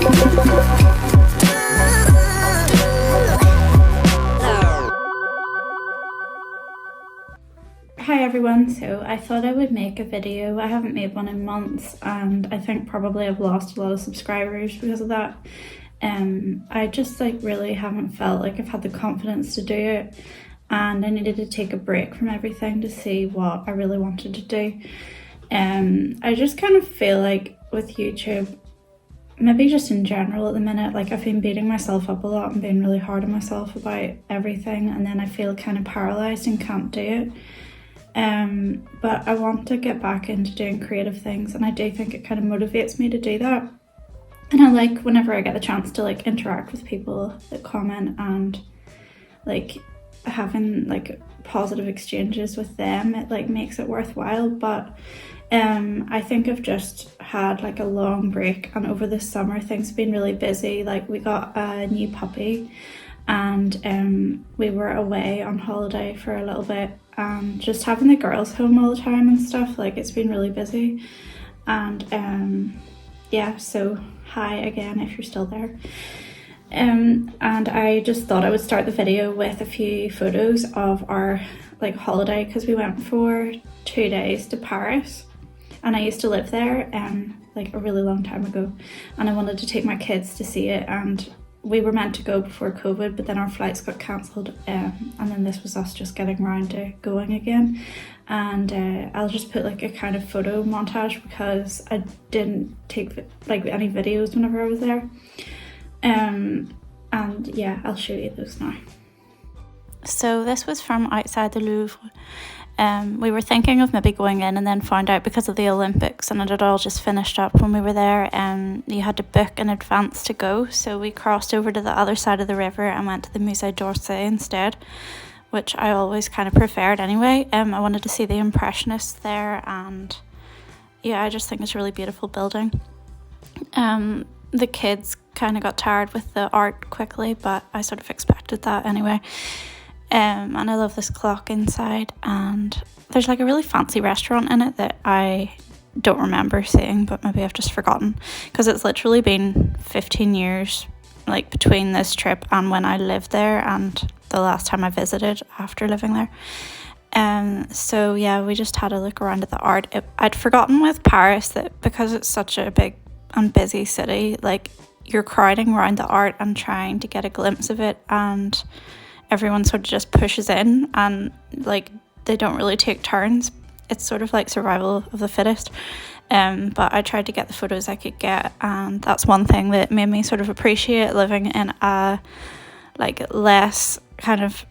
Hi everyone, so I thought I would make a video. I haven't made one in months and I think probably I've lost a lot of subscribers because of that. I just really haven't felt like I've had the confidence to do it, and I needed to take a break from everything to see what I really wanted to do. I just kind of feel like with YouTube, maybe just in general at the minute, I've been beating myself up a lot and being really hard on myself about everything, and then I feel kind of paralysed and can't do it. But I want to get back into doing creative things, and I do think it kind of motivates me to do that. And I like whenever I get the chance to interact with people that comment and having positive exchanges with them. It makes it worthwhile. But I think I've just had a long break, and over the summer things have been really busy. We got a new puppy, and we were away on holiday for a little bit, and just having the girls home all the time and stuff, it's been really busy. And yeah, so hi again if you're still there. And I just thought I would start the video with a few photos of our holiday, because we went for 2 days to Paris, and I used to live there a really long time ago, and I wanted to take my kids to see it. And we were meant to go before COVID, but then our flights got cancelled, and then this was us just getting around to going again. And I'll just put a kind of photo montage, because I didn't take any videos whenever I was there. And yeah, I'll show you those now. So this was from outside the Louvre. We were thinking of maybe going in, and then found out because of the Olympics and it had all just finished up when we were there, you had to book in advance to go. So we crossed over to the other side of the river and went to the Musée d'Orsay instead, which I always kind of preferred anyway. I wanted to see the Impressionists there, and yeah, I just think it's a really beautiful building. The kids kind of got tired with the art quickly, but I sort of expected that anyway. And I love this clock inside, and there's a really fancy restaurant in it that I don't remember seeing, but maybe I've just forgotten, because it's literally been 15 years between this trip and when I lived there and the last time I visited after living there. So yeah, we just had a look around at the art. I'd forgotten with Paris that because it's such a big and busy city, you're crowding around the art and trying to get a glimpse of it, and everyone sort of just pushes in, and they don't really take turns. It's sort of survival of the fittest. But I tried to get the photos I could get, and that's one thing that made me sort of appreciate living in a less kind of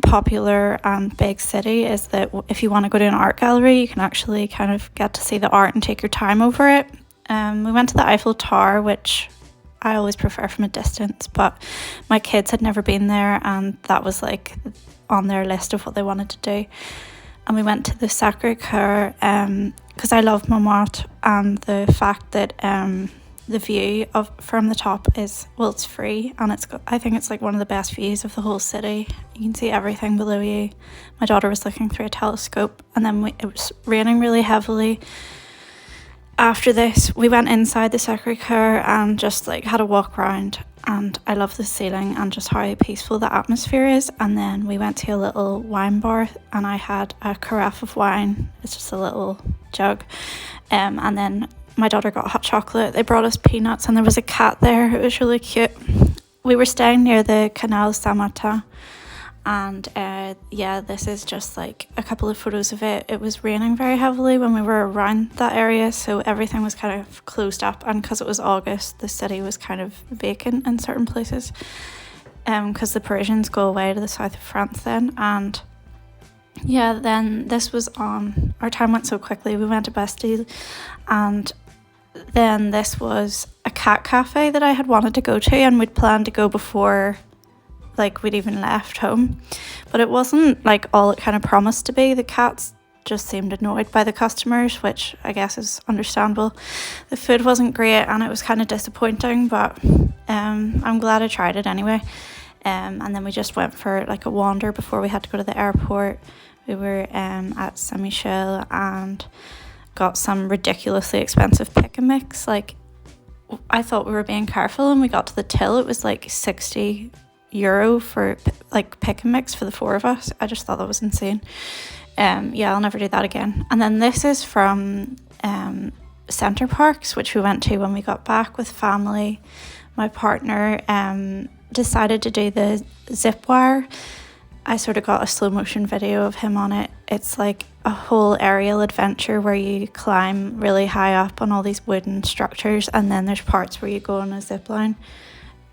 popular and big city, is that if you want to go to an art gallery, you can actually kind of get to see the art and take your time over it. We went to the Eiffel Tower, which I always prefer from a distance, but my kids had never been there, and that was on their list of what they wanted to do. And we went to the Sacré-Cœur because I love Montmartre, and the fact that the view from the top is, well, it's free, and I think it's one of the best views of the whole city. You can see everything below you. My daughter was looking through a telescope, and then it was raining really heavily. After this, we went inside the Sacré-Cœur and just had a walk around, and I love the ceiling and just how peaceful the atmosphere is. And then we went to a little wine bar, and I had a carafe of wine. It's just a little jug. And then my daughter got hot chocolate. They brought us peanuts, and there was a cat there. It was really cute. We were staying near the Canal Saint-Martin. And yeah, this is just a couple of photos of it. It was raining very heavily when we were around that area, so everything was kind of closed up, and because it was August, the city was kind of vacant in certain places, because the Parisians go away to the south of France then. And yeah, then this was on, our time went so quickly. We went to Bastille, and then this was a cat cafe that I had wanted to go to, and we'd planned to go before we'd even left home, but it wasn't all it kind of promised to be. The cats just seemed annoyed by the customers, which I guess is understandable. The food wasn't great, and it was kind of disappointing, but I'm glad I tried it anyway. And then we just went for a wander before we had to go to the airport. We were at Saint-Michel and got some ridiculously expensive pick and mix. I thought we were being careful, and we got to the till. It was like €60 for like pick and mix for the 4 of us. I just thought that was insane. Yeah, I'll never do that again. And then this is from Centerparcs, which we went to when we got back with family. My partner decided to do the zip wire. I sort of got a slow motion video of him on it. It's like a whole aerial adventure where you climb really high up on all these wooden structures, and then there's parts where you go on a zip line.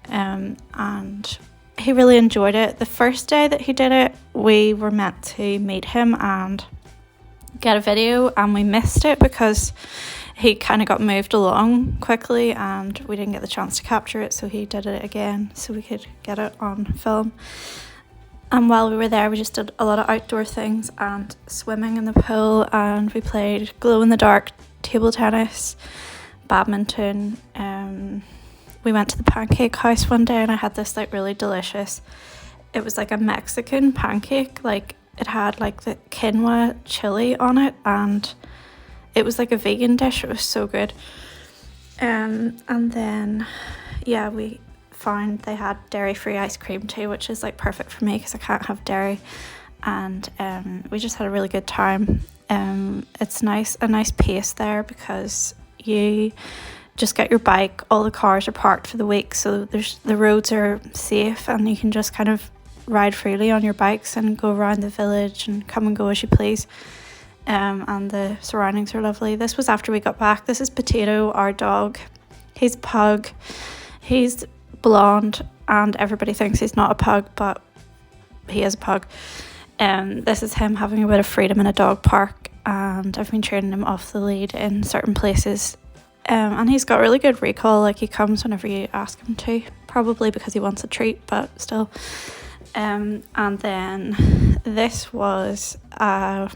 And he really enjoyed it. The first day that he did it, we were meant to meet him and get a video, and we missed it because he kind of got moved along quickly and we didn't get the chance to capture it, so he did it again so we could get it on film. And while we were there, we just did a lot of outdoor things and swimming in the pool, and we played glow-in-the-dark table tennis, badminton. We went to the pancake house one day, and I had this like really delicious, it was like a Mexican pancake, like it had like the quinoa chili on it, and it was like a vegan dish. It was so good. And then yeah, we found they had dairy-free ice cream too, which is like perfect for me because I can't have dairy. And we just had a really good time. It's a nice pace there because you just get your bike, all the cars are parked for the week, so the roads are safe and you can just kind of ride freely on your bikes and go around the village and come and go as you please. And the surroundings are lovely. This was after we got back. This is Potato, our dog. He's a pug. He's blonde and everybody thinks he's not a pug, but he is a pug. This is him having a bit of freedom in a dog park, and I've been training him off the lead in certain places. And he's got really good recall, like he comes whenever you ask him to, probably because he wants a treat, but still. And then this was a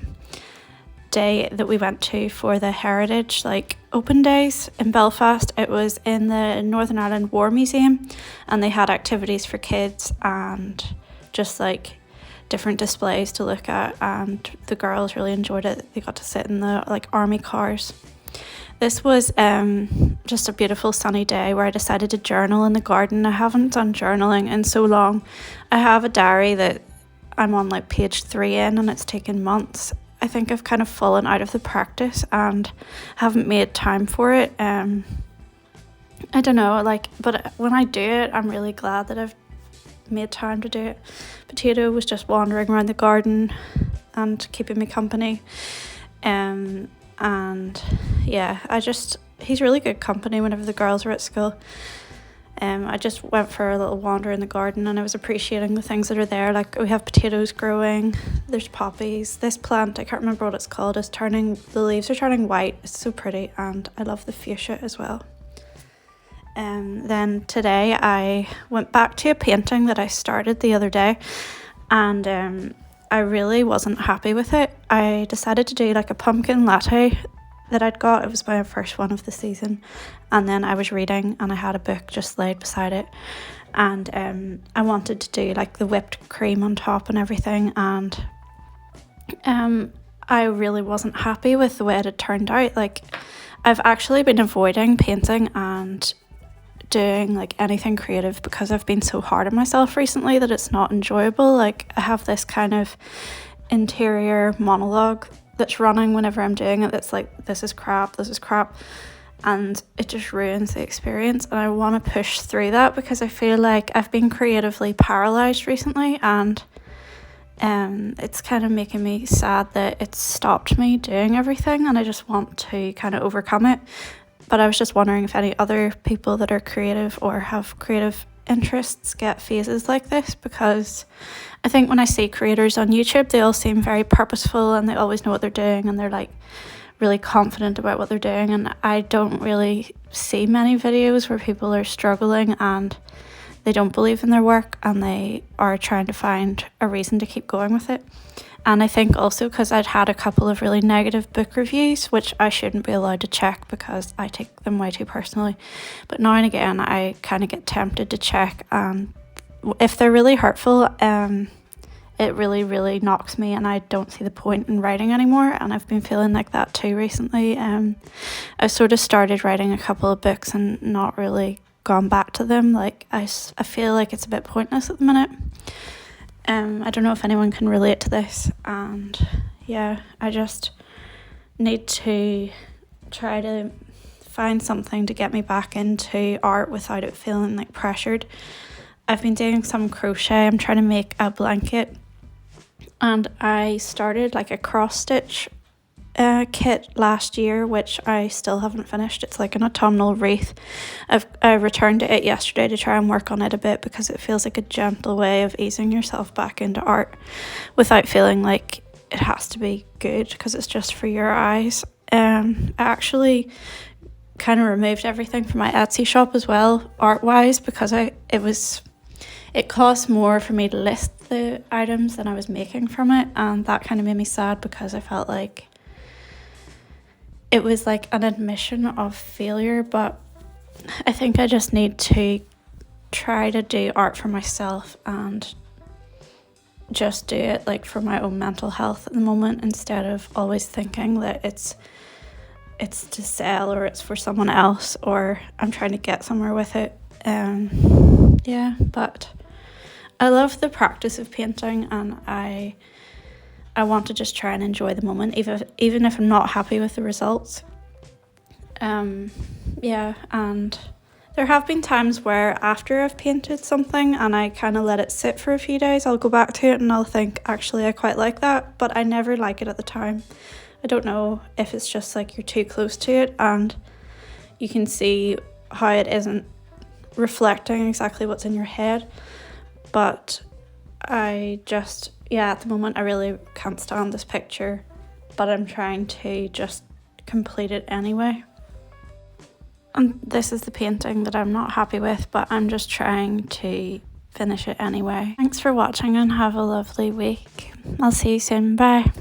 day that we went to for the Heritage open days in Belfast. It was in the Northern Ireland War Museum, and they had activities for kids and just different displays to look at, and the girls really enjoyed it. They got to sit in the army cars. This was just a beautiful sunny day where I decided to journal in the garden. I haven't done journaling in so long. I have a diary that I'm on page 3 in, and it's taken months. I think I've kind of fallen out of the practice and haven't made time for it. I don't know, but when I do it, I'm really glad that I've made time to do it. Potato was just wandering around the garden and keeping me company. And yeah, he's really good company whenever the girls are at school. I just went for a little wander in the garden and I was appreciating the things that are there. We have potatoes growing, there's poppies. This plant, I can't remember what it's called, the leaves are turning white. It's so pretty, and I love the fuchsia as well. Then today I went back to a painting that I started the other day, and I really wasn't happy with it. I decided to do a pumpkin latte that I'd got. It was my first one of the season, and then I was reading and I had a book just laid beside it, and I wanted to do the whipped cream on top and everything, and I really wasn't happy with the way it had turned out. I've actually been avoiding painting and doing anything creative because I've been so hard on myself recently that it's not enjoyable. I have this kind of interior monologue that's running whenever I'm doing it that's this is crap, and it just ruins the experience, and I want to push through that because I feel like I've been creatively paralyzed recently, and it's kind of making me sad that it's stopped me doing everything, and I just want to kind of overcome it. But I was just wondering if any other people that are creative or have creative interests get phases like this, because I think when I see creators on YouTube, they all seem very purposeful and they always know what they're doing, and they're really confident about what they're doing, and I don't really see many videos where people are struggling and they don't believe in their work and they are trying to find a reason to keep going with it. And I think also because I'd had a couple of really negative book reviews, which I shouldn't be allowed to check because I take them way too personally. But now and again, I kind of get tempted to check. And if they're really hurtful, it really, really knocks me and I don't see the point in writing anymore, and I've been feeling like that too recently. I sort of started writing a couple of books and not really gone back to them. Like I feel like it's a bit pointless at the minute. I don't know if anyone can relate to this, and yeah, I just need to try to find something to get me back into art without it feeling like pressured. I've been doing some crochet. I'm trying to make a blanket, and I started like a cross stitch kit last year, which I still haven't finished. It's like an autumnal wreath. I returned to it yesterday to try and work on it a bit because it feels like a gentle way of easing yourself back into art without feeling like it has to be good because it's just for your eyes. I actually kind of removed everything from my Etsy shop as well, art wise, because it cost more for me to list the items than I was making from it, and that kind of made me sad because I felt like it was like an admission of failure. But I think I just need to try to do art for myself and just do it like for my own mental health at the moment, instead of always thinking that it's to sell or it's for someone else or I'm trying to get somewhere with it. Yeah, but I love the practice of painting, and I want to just try and enjoy the moment, even if I'm not happy with the results. Yeah, and there have been times where after I've painted something and I kind of let it sit for a few days, I'll go back to it and I'll think, actually, I quite like that, but I never like it at the time. I don't know if it's just like you're too close to it and you can see how it isn't reflecting exactly what's in your head. But I just, yeah, at the moment I really can't stand this picture, but I'm trying to just complete it anyway. And this is the painting that I'm not happy with, but I'm just trying to finish it anyway. Thanks for watching and have a lovely week. I'll see you soon. Bye.